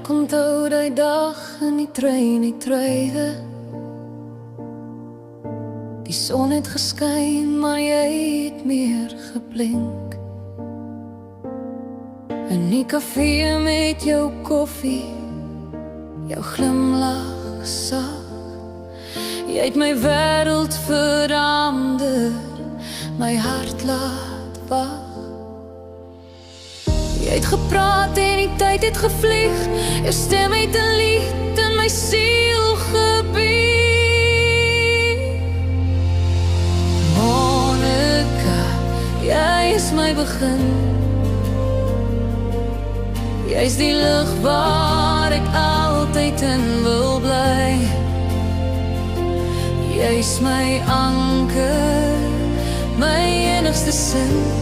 Ek onthou die dag in die trein het drywe. Die son het geskyn, maar jy het meer geblink. In die kafee met jou koffie, jou glimlach sag. Jy het my wêreld verander, my hart laat wag. Jy het gepraat en die tyd het gevlieg, jou stem het 'n lied in my siel gebied. Monica, jy is my begin. Jy is die lig waar ek altyd in wil bly. Jy is my anker, my enigste sin.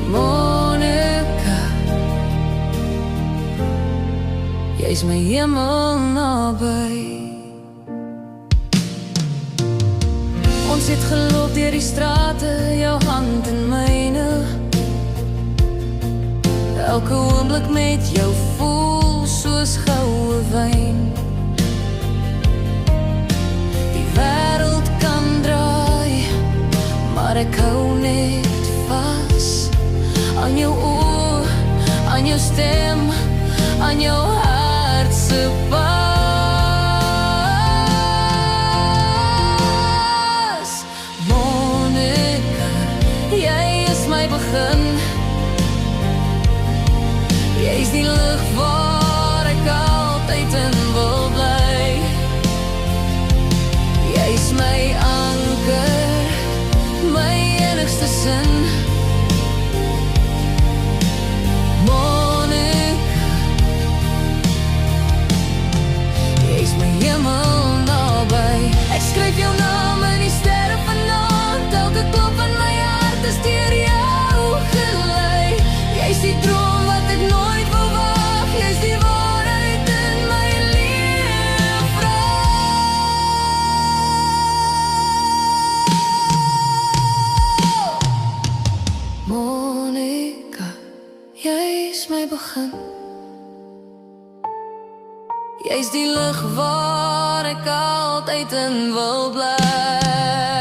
Monica, jy is my hemel naby. Ons het geloop deur die strate, jou hand in myne. Elke oomblik met jou voel soos goue wyn. Die wêreld kan draai, maar ek hou net vas aan jou oor, aan jou stem, aan jou hart se pas. Monica, jy is my begin. Jy is die lig waar ek altyd in wil bly. Jy is my anker, my enigste sin. Monica, jy is my hemel naby. Ek skryf jou naam in die sterre vanaand. Elke klop in my hart is deur jou gelei. Jy is die droom wat ek nooit wou wag. Jy is die waarheid in my lewe. Monica, jy is my begin. Jy is die lig waar ek altyd in wil bly.